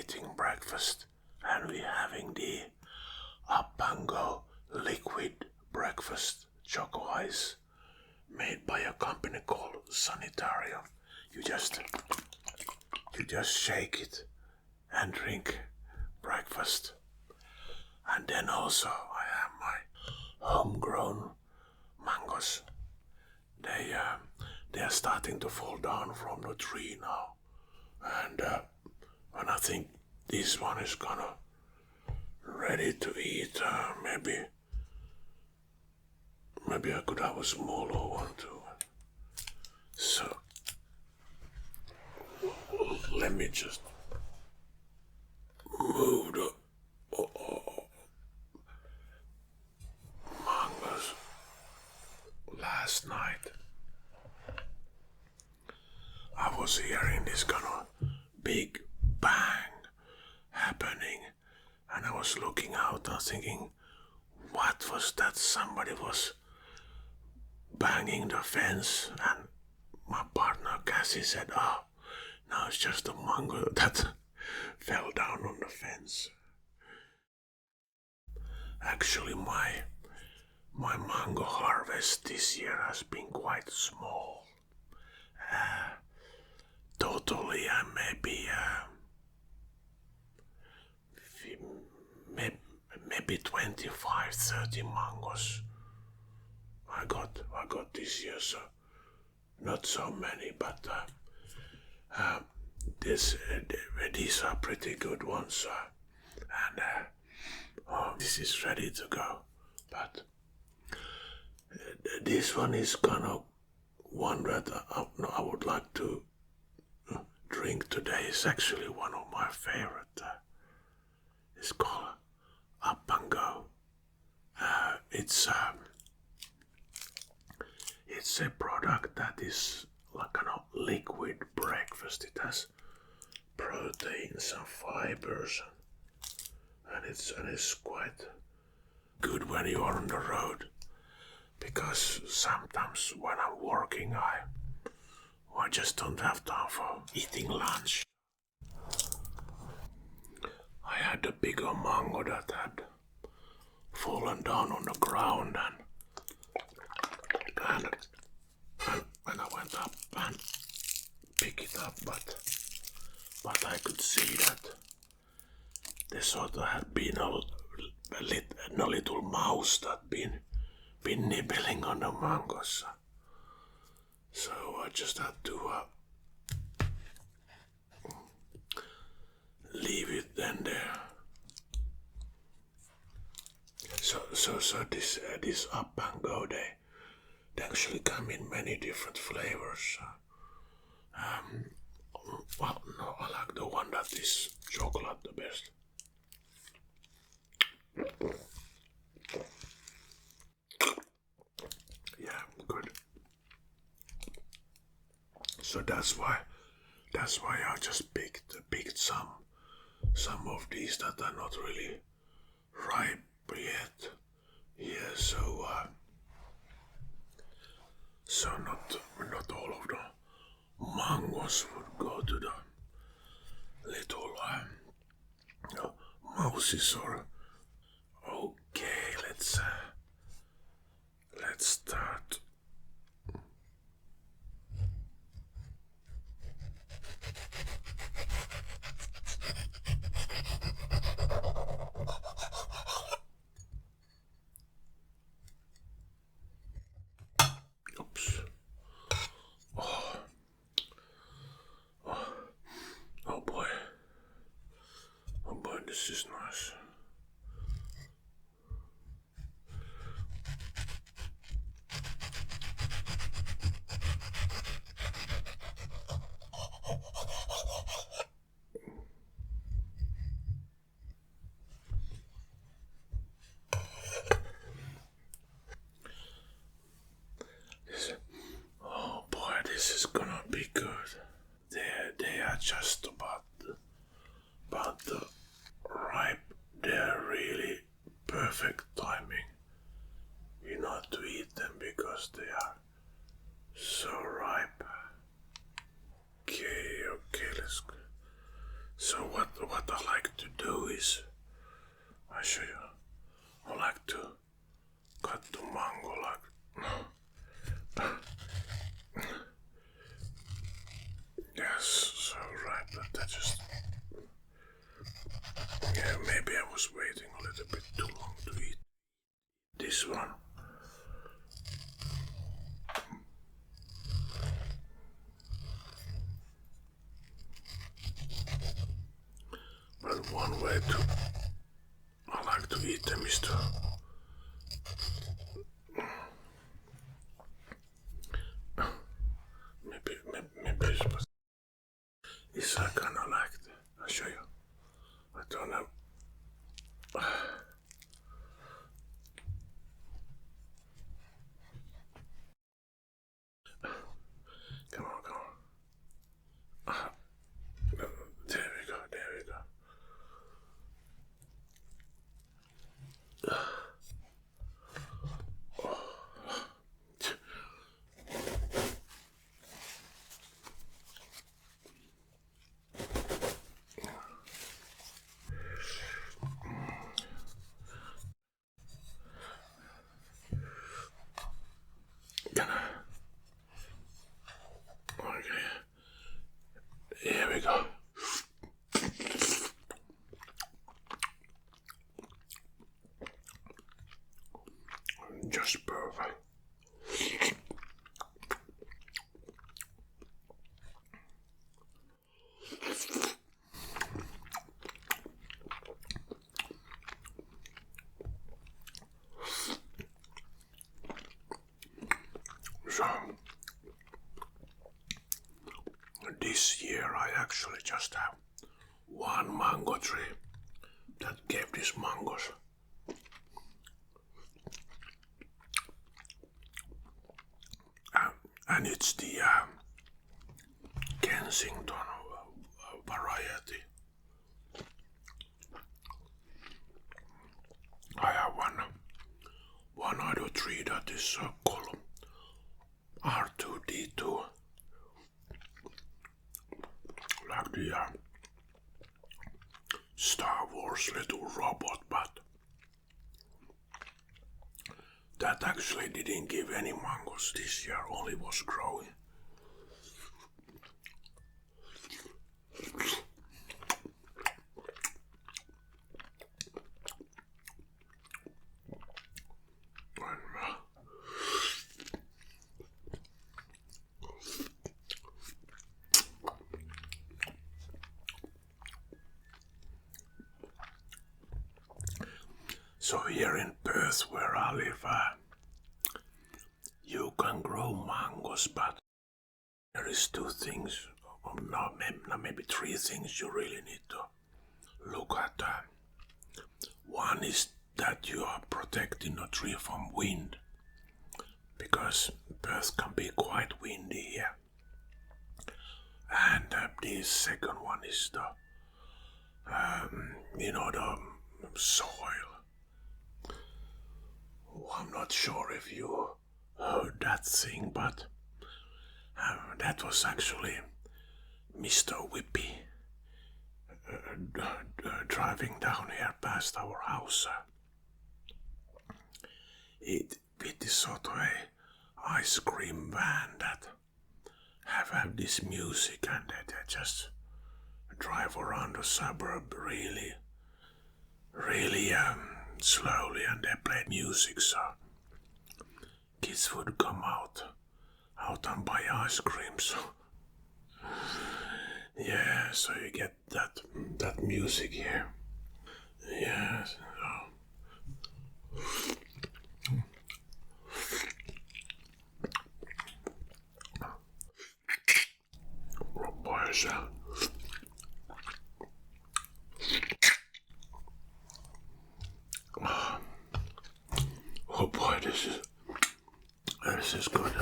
eating breakfast, and we're having the Up&GO liquid breakfast choco ice made by a company called Sanitarium. You just shake it and drink breakfast. And then also I have my homegrown mangoes. They are starting to fall down from the tree now, and I think this one is gonna ready to eat. Maybe I could have a smaller one too. So let me just move the mangoes. Last night I was hearing this kind of big bang happening, and I was looking out and thinking, what was that? Somebody was banging the fence, and my partner Cassie said, "Oh, no, it's just a mango that fell down on the fence." Actually, my mango harvest this year has been quite small. Totally, maybe 25-30 mangoes I got this year, so not so many, but these are pretty good ones, and this is ready to go. But this one is kind of one that I would like to drink today. Is actually one of my favorite. It's called Up&GO. It's a product that is like kind of liquid breakfast. It has proteins and fibers, and it's quite good when you are on the road, because sometimes when I'm working I just don't have time for eating lunch. I had a bigger mango that had fallen down on the ground, and when I went up and picked it up, but I could see that there sort of had been a little mouse that been nibbling on the mangoes. So I just had to leave it then there. So this Up&GO, they actually come in many different flavors. Well, no, I like the one that is chocolate the best. Yeah, good. So that's why I just picked some of these that are not really ripe yet. Yeah, so not all of the mangoes would go to the little mouses or. Okay, let's start. Oops. Oh boy. Oh boy, this is nice. Oh boy, this is gonna be good. They are just about the ripe. They're really perfect timing, to eat them because they are so ripe. Okay, let's go. So what I way to I like to eat them is to maybe it's kind of like that. I'll show you. I don't know. Come on. There we go. Okay. Here we go. Just perfect. So, this year I actually just have one mango tree that gave these mangoes. And it's the Kensington variety. I have one other tree that is called R2D2, like the Star Wars little robot, but that actually didn't give any mangoes this year, only was growing. So here in Perth, where I live, you can grow mangoes, but there is two things, maybe three things you really need to look at. One is that you are protecting the tree from wind, because Perth can be quite windy here. And the second one is the soil. I'm not sure if you heard that thing, but that was actually Mr. Whippy driving down here past our house. It is sort of a ice cream van that have this music, and they just drive around the suburb really slowly, and they play music, so kids would come out and buy ice cream. So yeah, so you get that music here. Yes. Oh boy, oh boy, this is good.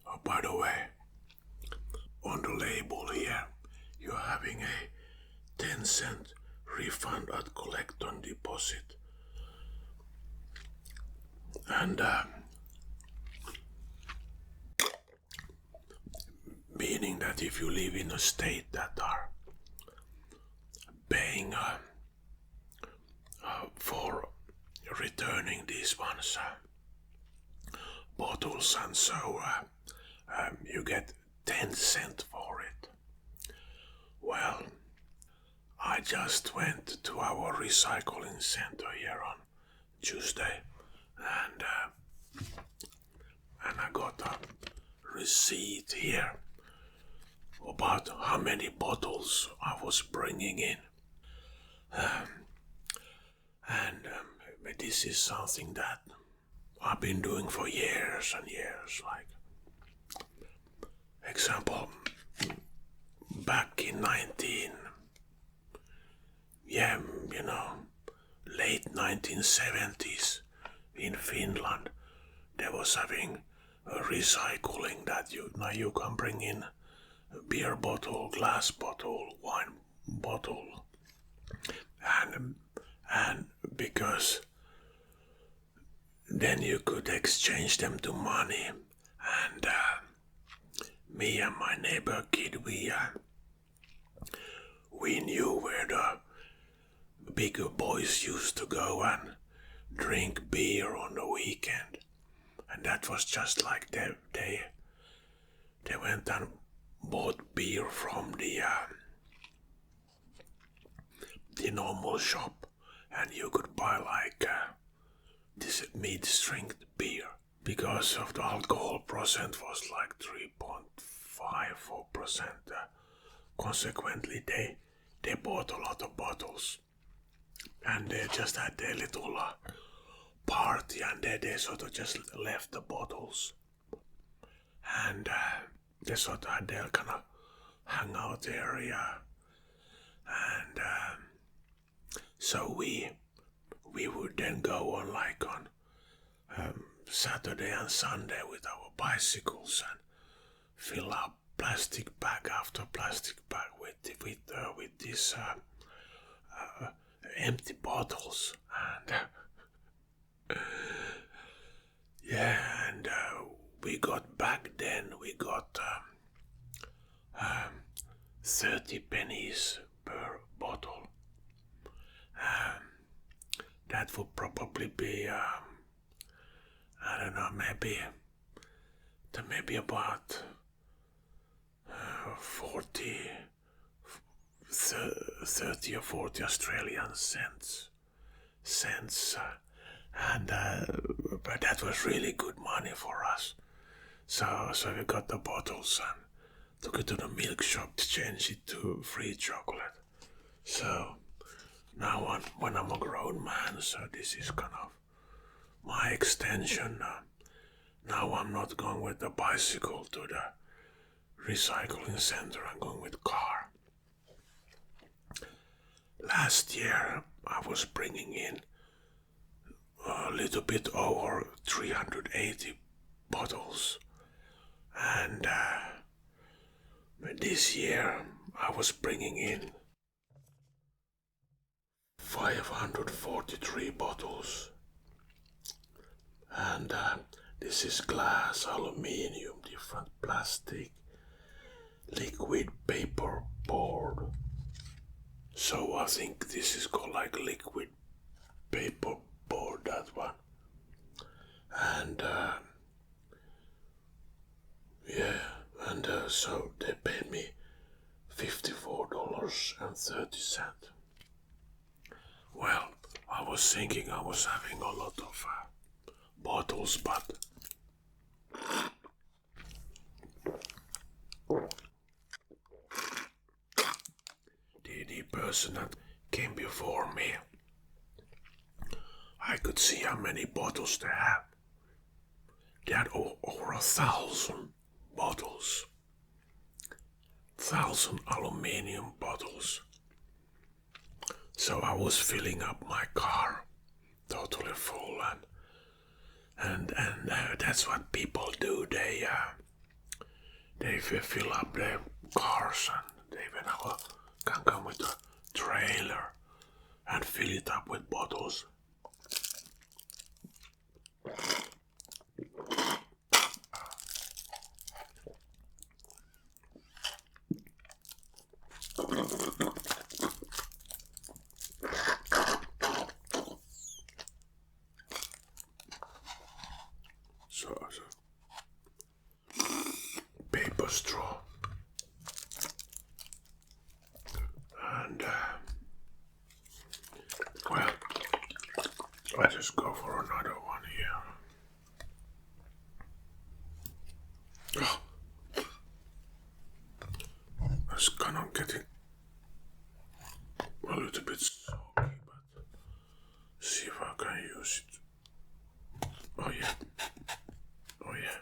Oh, by the way, on the label here, you're having a 10-cent refund at collect on deposit. And meaning that if you live in a state that are paying for returning these bottles, and so you get 10 cents for it. Well, I just went to our recycling center here on Tuesday and I got a receipt here about how many bottles I was bringing in. This is something that I've been doing for years and years. Like, example, back in late 1970s in Finland, there was having a recycling that you can bring in a beer bottle, glass bottle, wine bottle, and because then you could exchange them to money. And me and my neighbor kid, we knew where the bigger boys used to go and drink beer on the weekend. And that was just like they went and bought beer from the normal shop, and you could buy like this mid-strength beer because of the alcohol percent was like 3.54%. Consequently, they bought a lot of bottles, and they just had their little party, and they sort of just left the bottles, and they sort of had their kind of hangout area, and so we would then go on Saturday and Sunday with our bicycles and fill up plastic bag after plastic bag with these empty bottles, and we got back then. We got 30 pennies per bottle. That would probably be I don't know, maybe about 30 or 40 Australian cents, but that was really good money for us. So we got the bottles and took it to the milk shop to change it to free chocolate. So now when I'm a grown man, so this is kind of my extension. Now I'm not going with the bicycle to the recycling center, I'm going with car. Last year I was bringing in a little bit over 380 bottles, and this year I was bringing in 543 bottles, and this is glass, aluminium, different plastic, liquid paper board. So I think this is called like liquid paper board, that one. And so they paid me $54.30. Well, I was thinking I was having a lot of bottles, but the person that came before me, I could see how many bottles they had. They had over 1,000 bottles. 1,000 aluminium bottles. So I was filling up my car totally full, and that's what people do. They fill up their cars, and they even can come with a trailer and fill it up with bottles. So paper straw. Oh, it's kind of getting a little bit soggy, but see if I can use it. Oh yeah. Oh yeah.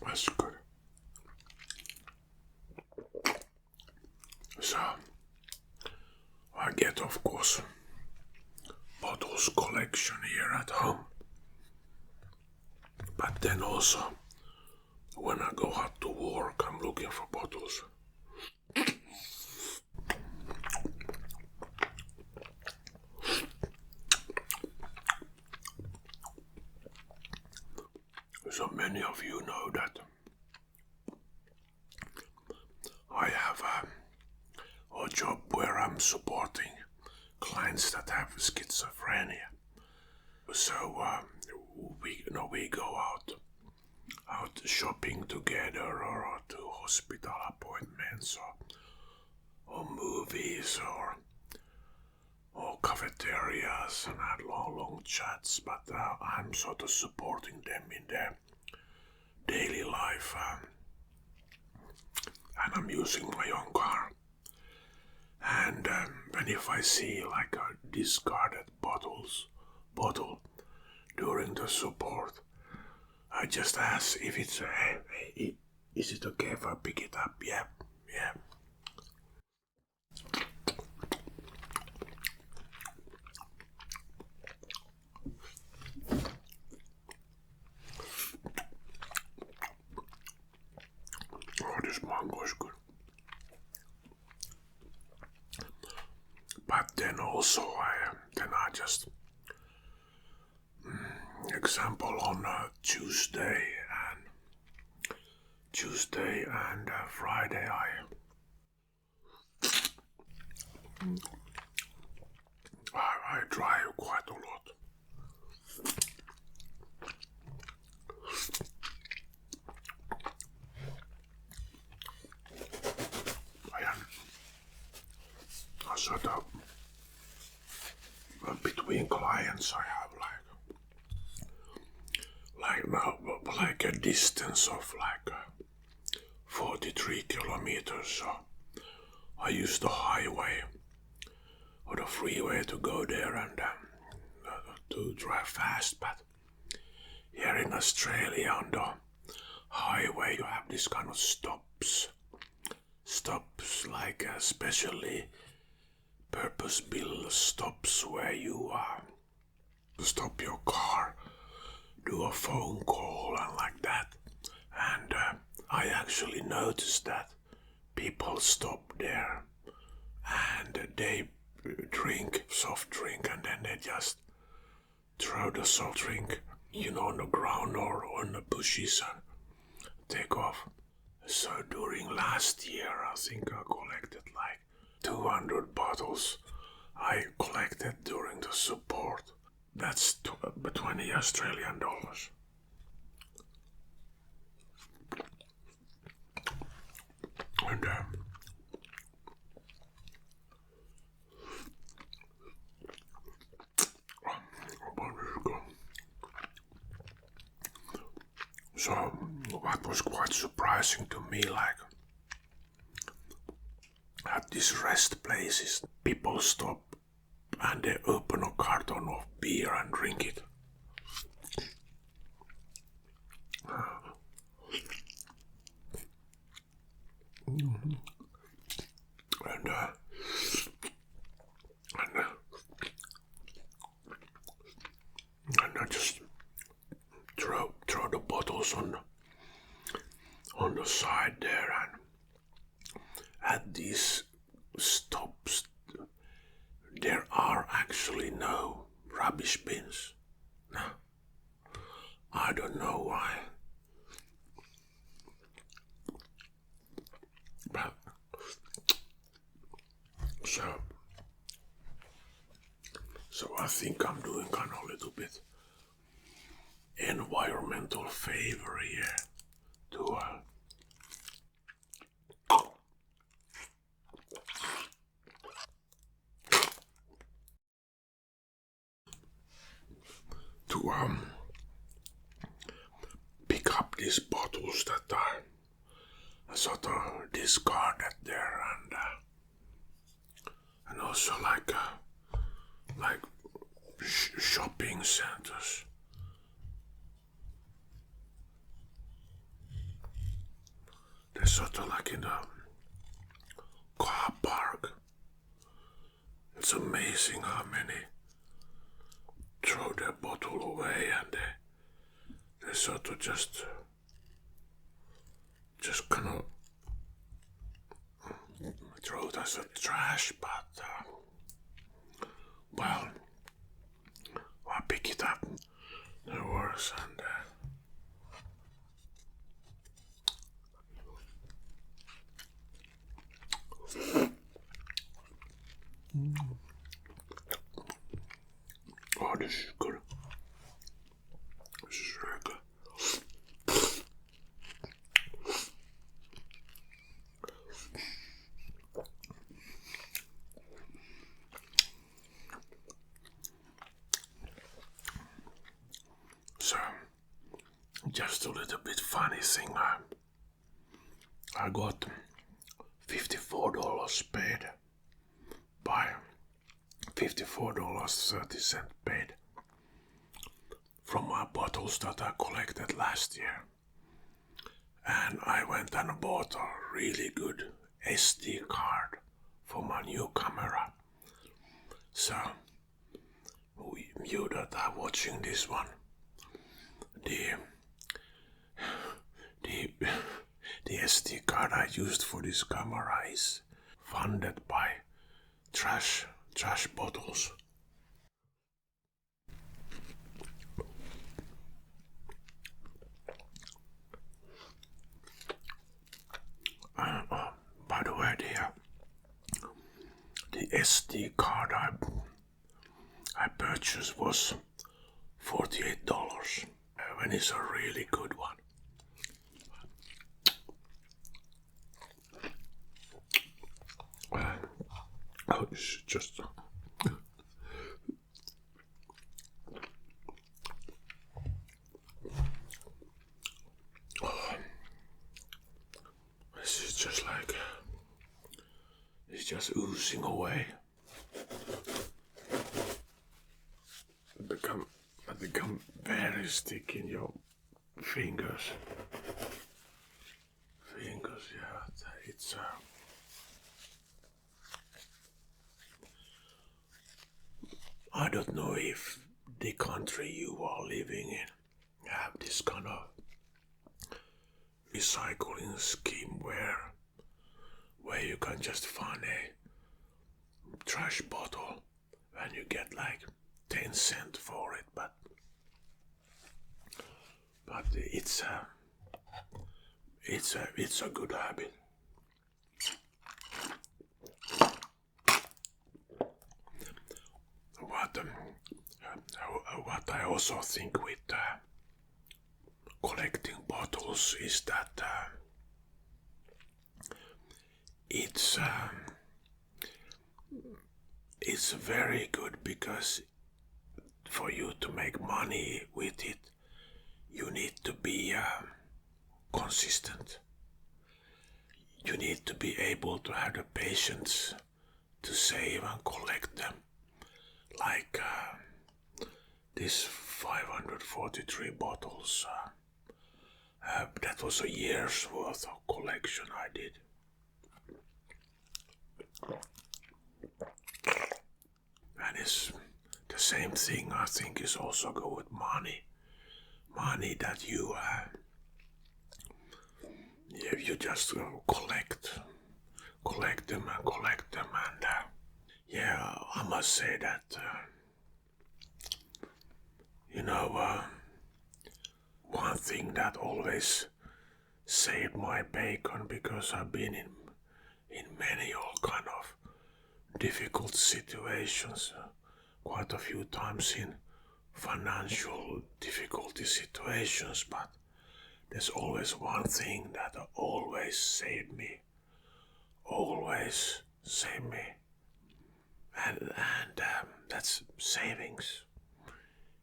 That's good. So I get, of course, bottles collection here at home. But then also, when I go out to work, I'm looking for bottles. So many of you know that I have a job where I'm supporting clients that have schizophrenia. So we go out shopping together or to hospital appointments or movies or cafeterias and had long chats, but I'm sort of supporting them in their daily life, and I'm using my own car. And when if I see like a discarded bottle during the support, I just ask if it's hey, is it okay if I pick it up? Yeah. Oh, this mango is good. But then also I just example on Tuesday and Friday I drive quite a lot. I sort of between clients I have like now like a distance of like 43 kilometers. So I use the highway or the freeway to go there and to drive fast. But here in Australia on the highway you have this kind of stops like especially purpose-built stops where you stop your car, do a phone call and like that. And I actually noticed that people stop there and they drink soft drink and then they just throw the soft drink, on the ground or on the bushes and take off. So during last year, I think I collected like 200 bottles I collected during the support. That's 20 Australian dollars. And so what was quite surprising to me, like at these rest places, people stop and they open a carton of beer and drink it. And I just throw the bottles on the side there, and at these stops there are actually no rubbish bins. No. I don't know why. But so I think I'm doing kind of a little bit environmental favor here to to pick up these bottles that are sort of discarded there, and also like shopping centers. They're sort of like in a car park. It's amazing how many throw their bottle away, and they sort of just kind of throw it as a trash, but well, I pick it up, no worse, and oh, this is good. This is really good. So, just a little bit funny thing. I got $54 paid by $54.30 paid from my bottles that I collected last year. And I went and bought a really good SD card for my new camera. So, you that are watching this one, the SD card I used for this camera is funded by trash bottles. By the way, the SD card I purchased was $48, and it's a really good one. Oh, it's just this is just like it's just oozing away. Become very sticky in your fingers. Yeah, it's I don't know if the country you are living in have this kind of recycling scheme where you can just find a trash bottle and you get like 10 cents for it, but it's a good habit. What I also think with collecting bottles is that it's very good because for you to make money with it, you need to be consistent. You need to be able to have the patience to save and collect them. Like these 543 bottles. That was a year's worth of collection I did. And it's the same thing I think is also good with money. Money that you just collect them and yeah, I must say that one thing that always saved my bacon, because I've been in many all kind of difficult situations, quite a few times in financial difficulty situations, but there's always one thing that always saved me, and that's savings.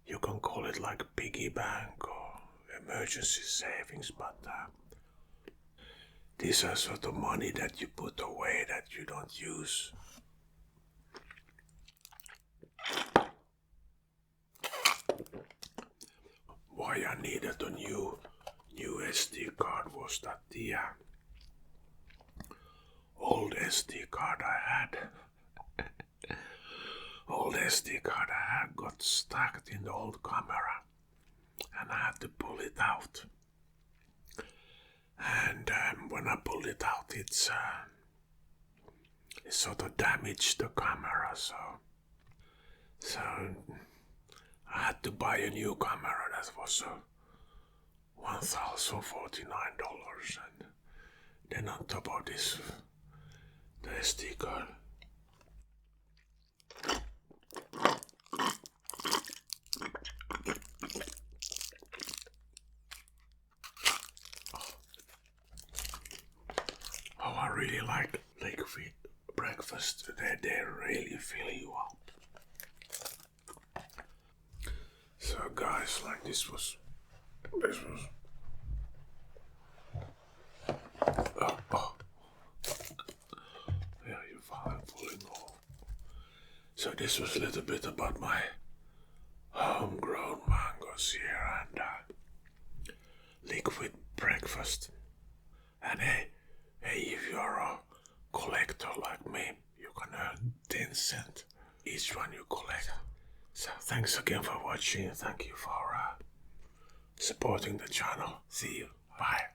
You can call it like piggy bank or emergency savings, but these are sort of money that you put away that you don't use. Why I needed a new SD card was that the old SD card I had, got stuck in the old camera, and I had to pull it out. And when I pulled it out, it sort of damaged the camera, so I had to buy a new camera that was $1,049, and then on top of this, the SD card. Oh, I really like liquid breakfast. They really fill you up. So guys, like this was oh yeah, you're falling off. So this was a little bit about my homegrown mangoes here and liquid breakfast. And hey, if you're a collector like me, you can earn 10 cents each one you collect. So thanks again for watching. Thank you for supporting the channel. See you. Bye.